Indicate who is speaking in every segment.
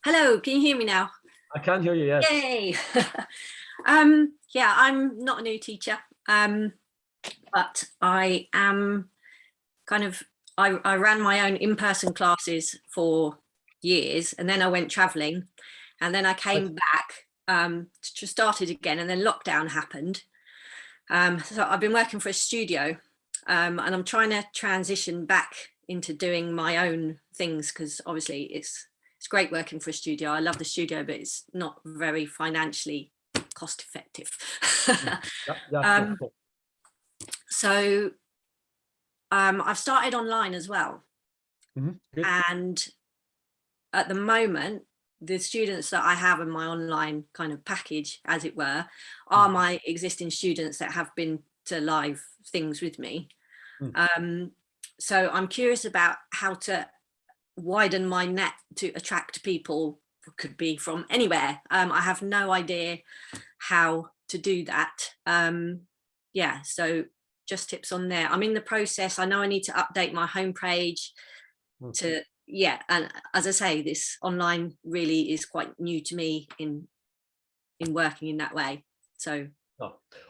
Speaker 1: Hello, can you hear me now?
Speaker 2: I can hear you, yes.
Speaker 1: Yay! Yeah, I'm not a new teacher, but I am kind of, I ran my own in-person classes for years, and then I went traveling, and then I came back, started again, and then lockdown happened. So I've been working for a studio, and I'm trying to transition back into doing my own things, because obviously it's great working for a studio. I love the studio, but it's not very financially cost effective.
Speaker 2: Yeah.
Speaker 1: So I've started online as well.
Speaker 2: Good.
Speaker 1: And at the moment, the students that I have in my online kind of package, as it were, are my existing students that have been to live things with me. So I'm curious about how to widen my net to attract people who could be from anywhere. I have no idea how to do that. Yeah, so just tips on there. I'm in the process. I know I need to update my homepage to, yeah, and as I say, this online really is quite new to me in working in that way. So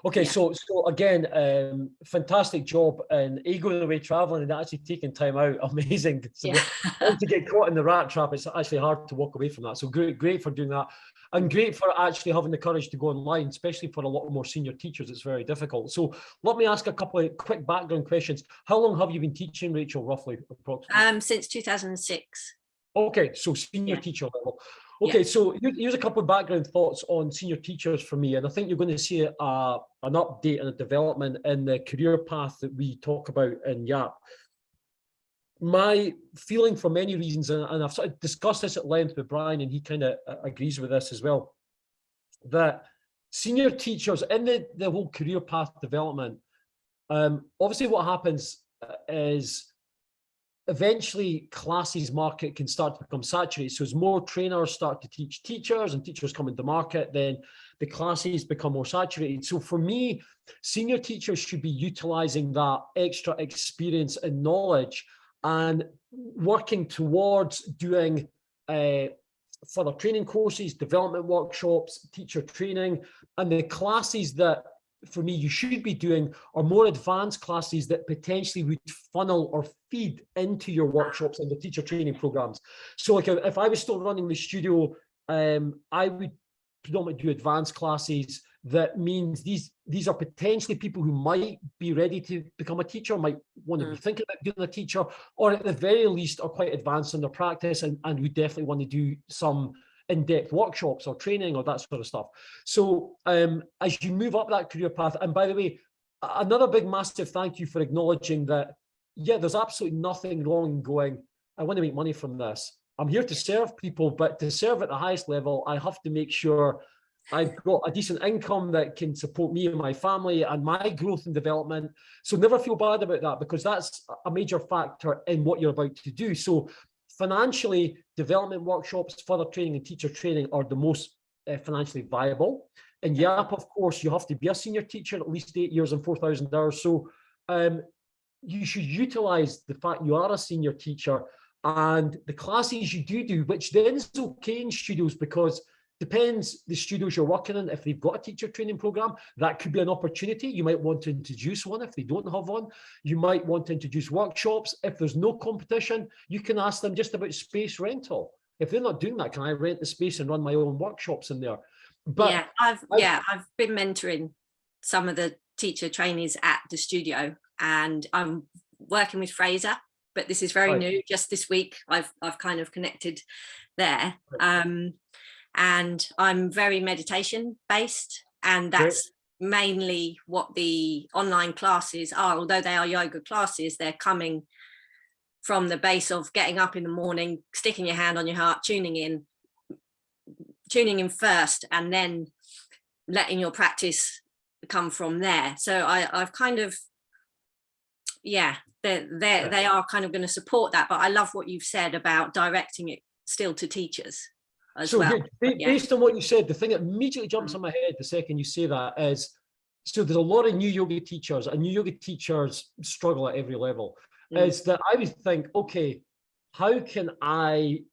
Speaker 2: okay,
Speaker 1: yeah.
Speaker 2: so again, fantastic job, and you going away traveling and actually taking time out, amazing. So
Speaker 1: Yeah.
Speaker 2: once you get caught in the rat trap, it's actually hard to walk away from that. So great for doing that, and great for actually having the courage to go online, especially for a lot more senior teachers. It's very difficult. So let me ask a couple of quick background questions. How long have you been teaching, Rachel, roughly, approximately?
Speaker 1: Since 2006.
Speaker 2: Okay, so senior teacher level. Okay, so here's a couple of background thoughts on senior teachers for me, and I think you're going to see an update and a development in the career path that we talk about in YAP. My feeling, for many reasons, and I've sort of discussed this at length with Brian, and he kind of agrees with this as well, that senior teachers in the whole career path development, obviously what happens is eventually classes market can start to become saturated. So as more trainers start to teach teachers and teachers come into market, then the classes become more saturated. So for me, senior teachers should be utilizing that extra experience and knowledge and working towards doing further training courses, development workshops, teacher training, and the classes that for me you should be doing are more advanced classes that potentially would funnel or feed into your workshops and the teacher training programs. So like if I was still running the studio, I would predominantly do advanced classes. That means these are potentially people who might be ready to become a teacher, might want to be thinking about being a teacher, or at the very least are quite advanced in their practice and we definitely want to do some in-depth workshops or training or that sort of stuff. So as you move up that career path, and by the way, another big massive thank you for acknowledging that, yeah, there's absolutely nothing wrong in going, I want to make money from this. I'm here to serve people, but to serve at the highest level, I have to make sure I've got a decent income that can support me and my family and my growth and development. So never feel bad about that, because that's a major factor in what you're about to do. So financially, development workshops, further training and teacher training are the most financially viable. And YAP, of course, you have to be a senior teacher, at least 8 years and 4,000 hours. So you should utilize the fact you are a senior teacher and the classes you do, which then is okay in studios, because depends the studios you're working in. If they've got a teacher training program, that could be an opportunity. You might want to introduce one if they don't have one. You might want to introduce workshops. If there's no competition, you can ask them just about space rental. If they're not doing that, can I rent the space and run my own workshops in there?
Speaker 1: But I've been mentoring some of the teacher trainees at the studio, and I'm working with Fraser, but this is very new. Just this week, I've kind of connected there. And I'm very meditation based, and that's mainly what the online classes are. Although they are yoga classes, they're coming from the base of getting up in the morning, sticking your hand on your heart, tuning in first, and then letting your practice come from there. So I've kind of, they are kind of going to support that. But I love what you've said about directing it still to teachers.
Speaker 2: Based on what you said, the thing that immediately jumps in my head the second you say that is, so there's a lot of new yoga teachers, and new yoga teachers struggle at every level, is that I would think, okay, how can I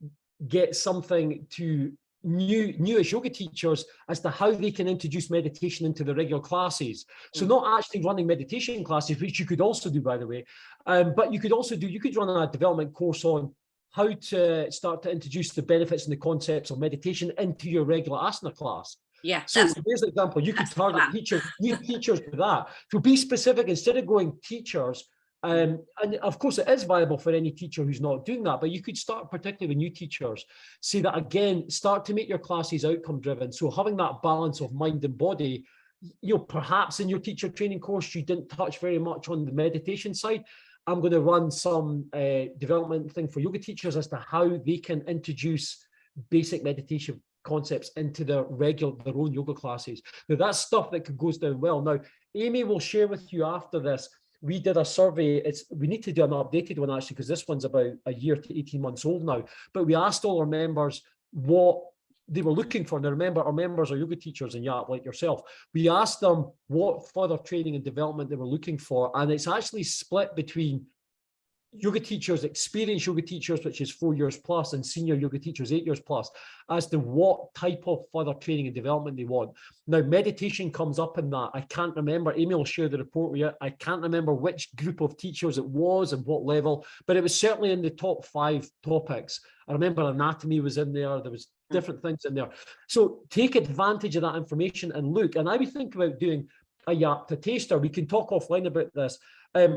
Speaker 2: get something to newish yoga teachers as to how they can introduce meditation into the regular classes. So not actually running meditation classes, which you could also do, by the way, but you could run a development course on how to start to introduce the benefits and the concepts of meditation into your regular asana class.
Speaker 1: Yeah.
Speaker 2: So here's an example. You could target new teachers to that. To be specific, instead of going teachers, and of course it is viable for any teacher who's not doing that, but you could start, particularly with new teachers, say that again, start to make your classes outcome driven. So having that balance of mind and body, perhaps in your teacher training course, you didn't touch very much on the meditation side. I'm going to run some development thing for yoga teachers as to how they can introduce basic meditation concepts into their own yoga classes. Now that's stuff that goes down well. Now, Amy will share with you after this. We did a survey. We need to do an updated one actually, because this one's about a year to 18 months old now. But we asked all our members what they were looking for. Now remember, our members are yoga teachers and like yourself. We asked them what further training and development they were looking for. And it's actually split between yoga teachers, experienced yoga teachers, which is 4 years plus, and senior yoga teachers, 8 years plus, as to what type of further training and development they want. Now, meditation comes up in that. I can't remember. Amy will share the report with you. I can't remember which group of teachers it was and what level, but it was certainly in the top 5 topics. I remember anatomy was in there. There was different things in there. So take advantage of that information and look. And I would think about doing a yapta taster. We can talk offline about this.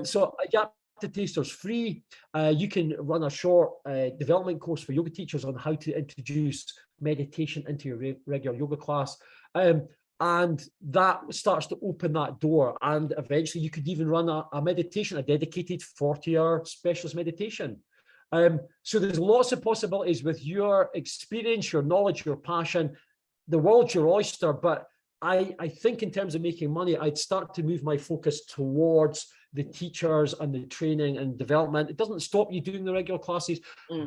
Speaker 2: So a yapta taster's free. You can run a short development course for yoga teachers on how to introduce meditation into your regular yoga class. And that starts to open that door. And eventually you could even run a meditation, a dedicated 40-hour specialist meditation. So there's lots of possibilities with your experience, your knowledge, your passion. The world's your oyster, but I think in terms of making money, I'd start to move my focus towards the teachers and the training and development. It doesn't stop you doing the regular classes,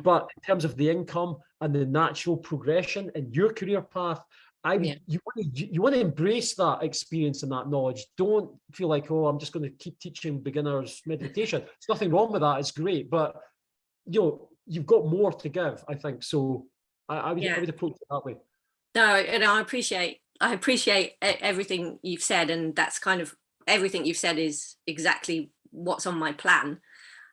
Speaker 2: but in terms of the income and the natural progression in your career path, you want to embrace that experience and that knowledge. Don't feel like, oh, I'm just going to keep teaching beginners meditation. There's nothing wrong with that. It's great, but you've got more to give, I think. So I would approach it that way.
Speaker 1: No, and I appreciate everything you've said, and that's kind of everything you've said is exactly what's on my plan.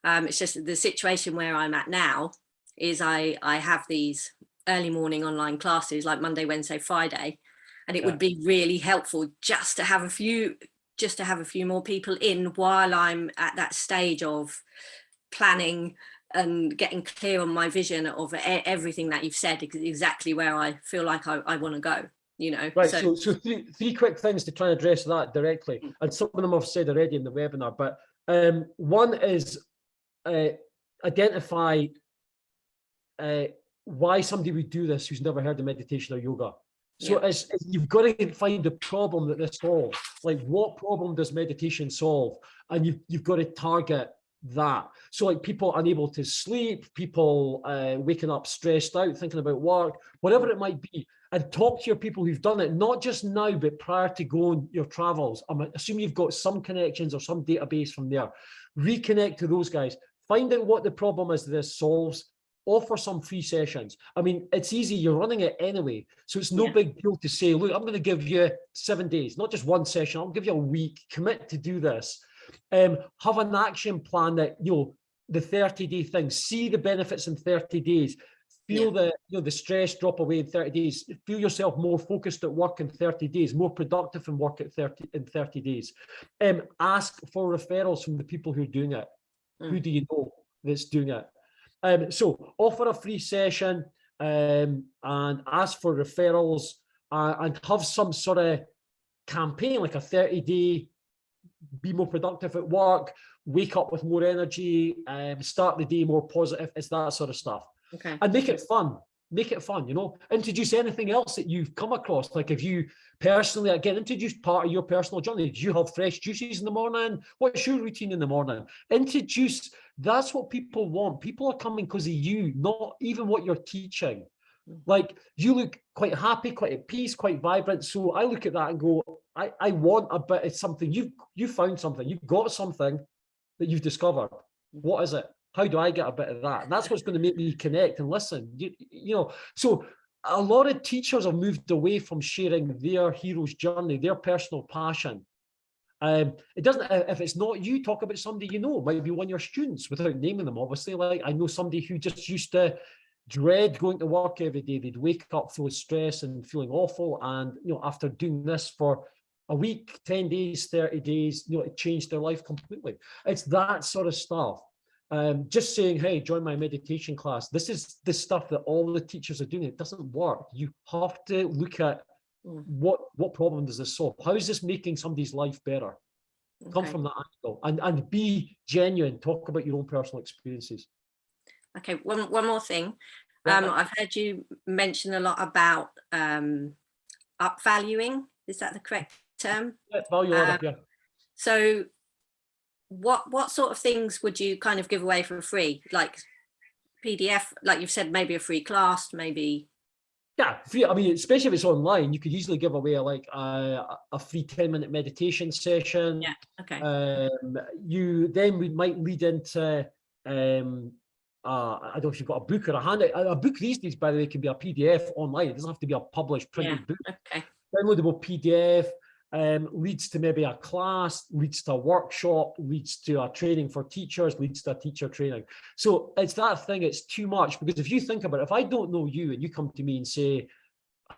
Speaker 1: It's just the situation where I'm at now is I have these early morning online classes like Monday, Wednesday, Friday, and it would be really helpful just to have a few more people in while I'm at that stage of planning and getting clear on my vision of everything that you've said, exactly where I feel like I want to go,
Speaker 2: Right, so three quick things to try and address that directly. And some of them I've said already in the webinar, but one is identify why somebody would do this who's never heard of meditation or yoga. So you've got to find the problem that this solves. Like, what problem does meditation solve? And you've got to target that. So like people unable to sleep, people waking up stressed out, thinking about work, whatever it might be, and talk to your people who've done it, not just now, but prior to going your travels. I'm assuming you've got some connections or some database from there. Reconnect to those guys, find out what the problem is this solves, offer some free sessions. I mean, it's easy, you're running it anyway. So it's no big deal to say, look, I'm going to give you 7 days, not just one session, I'll give you a week, commit to do this. Have an action plan that, the 30-day thing, see the benefits in 30 days, feel the stress drop away in 30 days, feel yourself more focused at work in 30 days, more productive in work in 30 days. Ask for referrals from the people who are doing it. Who do you know that's doing it? So offer a free session and ask for referrals and have some sort of campaign, like a 30-day, be more productive at work, wake up with more energy, start the day more positive. It's that sort of stuff. Okay. And make it fun. Make it fun, Introduce anything else that you've come across. Like if you personally, again, introduce part of your personal journey. Do you have fresh juices in the morning? What's your routine in the morning? Introduce, that's what people want. People are coming because of you, not even what you're teaching. Like, you look quite happy, quite at peace, quite vibrant. So I look at that and go, I want a bit of something. You found something. You've got something that you've discovered. What is it? How do I get a bit of that? And that's what's going to make me connect and listen. So a lot of teachers have moved away from sharing their hero's journey, their personal passion. It doesn't, if it's not you, talk about somebody you know. It might be one of your students, without naming them, obviously. Like, I know somebody who just used to dread going to work every day. They'd wake up full of stress and feeling awful. And, after doing this for a week, 10 days, 30 days, it changed their life completely. It's that sort of stuff. Just saying, hey, join my meditation class. This is the stuff that all the teachers are doing. It doesn't work. You have to look at what problem does this solve? How is this making somebody's life better? Come from that angle and be genuine. Talk about your own personal experiences.
Speaker 1: Okay, one more thing. I've heard you mention a lot about upvaluing. Is that the correct term?
Speaker 2: Yeah, value add up, yeah.
Speaker 1: So what sort of things would you kind of give away for free? Like PDF, like you've said, maybe a free class, maybe.
Speaker 2: Yeah, free. I mean, especially if it's online, you could easily give away a free 10-minute meditation session.
Speaker 1: Yeah. Okay.
Speaker 2: We might lead into I don't know if you've got a book or a handout. A book these days, by the way, can be a PDF online. It doesn't have to be a published printed book.
Speaker 1: Okay.
Speaker 2: Downloadable PDF. Leads to maybe a class, leads to a workshop, leads to a training for teachers, leads to a teacher training. So it's that thing, it's too much, because if you think about it, if I don't know you and you come to me and say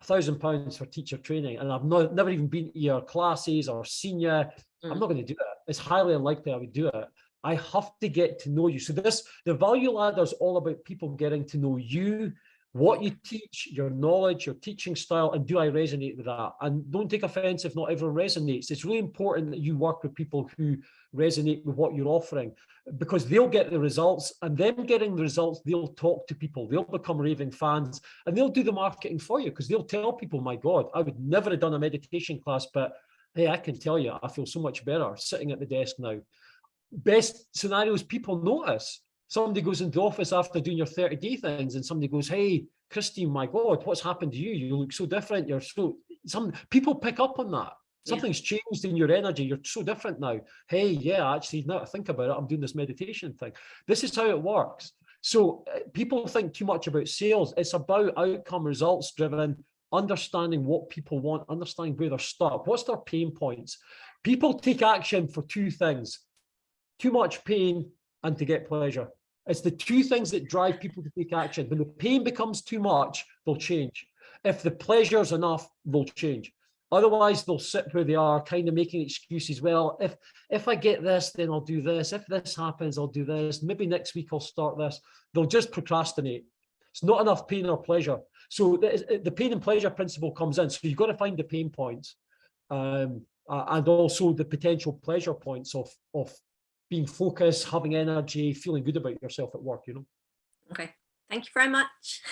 Speaker 2: £1,000 for teacher training, and I've never even been to your classes or seen you, I'm not going to do it. It's highly unlikely I would do it. I have to get to know you. So the value ladder is all about people getting to know you, what you teach, your knowledge, your teaching style, and do I resonate with that? And don't take offense if not everyone resonates. It's really important that you work with people who resonate with what you're offering, because they'll get the results, and them getting the results, they'll talk to people, they'll become raving fans, and they'll do the marketing for you, because they'll tell people, my God, I would never have done a meditation class, but hey, I can tell you, I feel so much better sitting at the desk now. Best scenarios, people notice. Somebody goes into the office after doing your 30-day things, and somebody goes, hey, Christine, my God, what's happened to you? You look so different. Some people pick up on that. Something's changed in your energy. You're so different now. Hey, yeah, actually, now I think about it, I'm doing this meditation thing. This is how it works. So people think too much about sales. It's about outcome, results driven, understanding what people want, understanding where they're stuck. What's their pain points? People take action for two things: too much pain and to get pleasure. It's the two things that drive people to take action. When the pain becomes too much, they'll change. If the pleasure's enough, they'll change. Otherwise, they'll sit where they are, kind of making excuses. Well, if I get this, then I'll do this. If this happens, I'll do this. Maybe next week I'll start this. They'll just procrastinate. It's not enough pain or pleasure. So the pain and pleasure principle comes in. So you've got to find the pain points, and also the potential pleasure points of being focused, having energy, feeling good about yourself at work,
Speaker 1: Okay. Thank you very much.